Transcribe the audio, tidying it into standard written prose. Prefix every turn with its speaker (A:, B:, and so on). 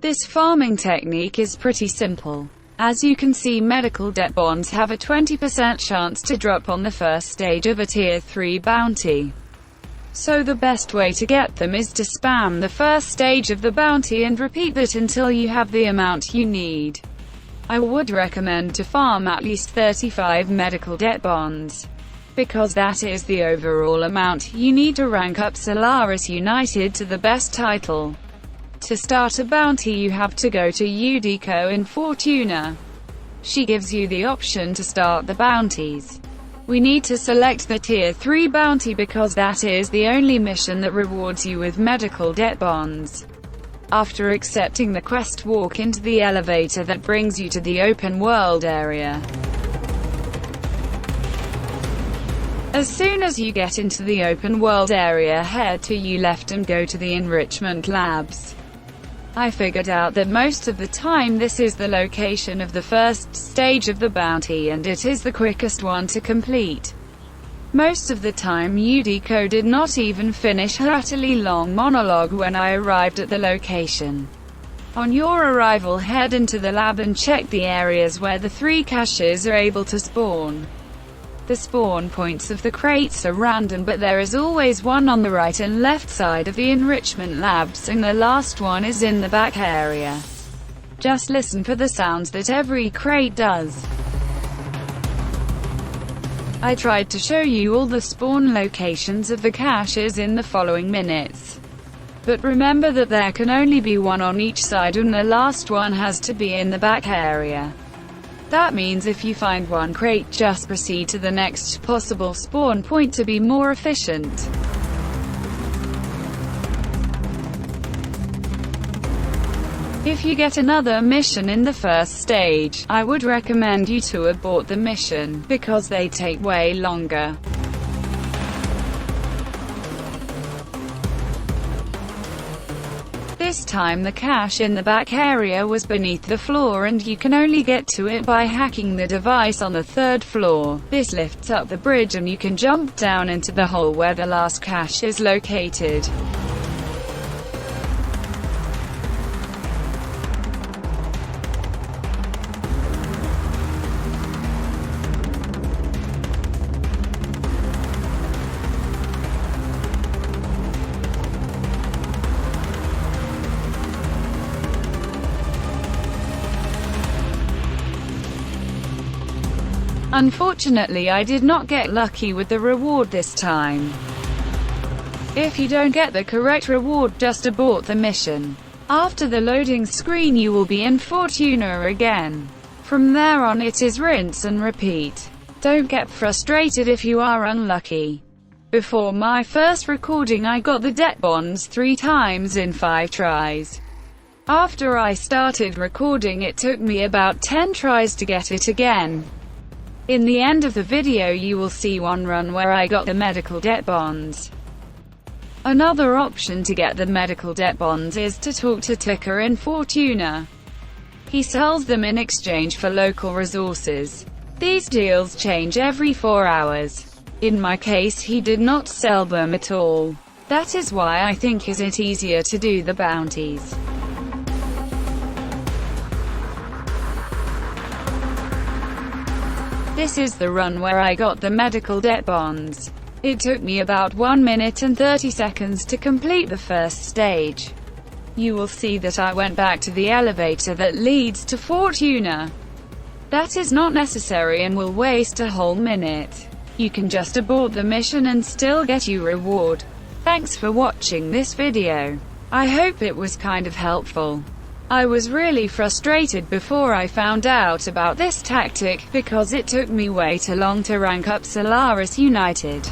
A: This farming technique is pretty simple. As you can see, medical debt bonds have a 20% chance to drop on the first stage of a Tier 3 bounty. So the best way to get them is to spam the first stage of the bounty and repeat that until you have the amount you need. I would recommend to farm at least 35 medical debt bonds, because that is the overall amount you need to rank up Solaris United to the best title. To start a bounty you have to go to Udico in Fortuna. She gives you the option to start the bounties. We need to select the Tier 3 bounty because that is the only mission that rewards you with medical debt bonds. After accepting the quest, walk into the elevator that brings you to the open world area. As soon as you get into the open world area, head to your left and go to the enrichment labs. I figured out that most of the time this is the location of the first stage of the bounty and it is the quickest one to complete. Most of the time Udico did not even finish her utterly long monologue when I arrived at the location. On your arrival, head into the lab and check the areas where the 3 caches are able to spawn. The spawn points of the crates are random, but there is always one on the right and left side of the enrichment labs, and the last one is in the back area. Just listen for the sounds that every crate does. I tried to show you all the spawn locations of the caches in the following minutes. But remember that there can only be one on each side and the last one has to be in the back area. That means if you find one crate, just proceed to the next possible spawn point to be more efficient. If you get another mission in the first stage, I would recommend you to abort the mission, because they take way longer. This time the cache in the back area was beneath the floor and you can only get to it by hacking the device on the 3rd floor. This lifts up the bridge and you can jump down into the hole where the last cache is located. Unfortunately, I did not get lucky with the reward this time. If you don't get the correct reward, just abort the mission. After the loading screen you will be in Fortuna again. From there on it is rinse and repeat. Don't get frustrated if you are unlucky. Before my first recording I got the debt bonds 3 times in 5 tries. After I started recording it took me about 10 tries to get it again. In the end of the video you will see one run where I got the medical debt bonds. Another option to get the medical debt bonds is to talk to Ticker in Fortuna. He sells them in exchange for local resources. These deals change every 4 hours. In my case he did not sell them at all. That is why I think is it easier to do the bounties. This is the run where I got the medical debt bonds. It took me about 1 minute and 30 seconds to complete the first stage. You will see that I went back to the elevator that leads to Fortuna. That is not necessary and will waste a whole minute. You can just abort the mission and still get your reward. Thanks for watching this video. I hope it was kind of helpful. I was really frustrated before I found out about this tactic, because it took me way too long to rank up Solaris United.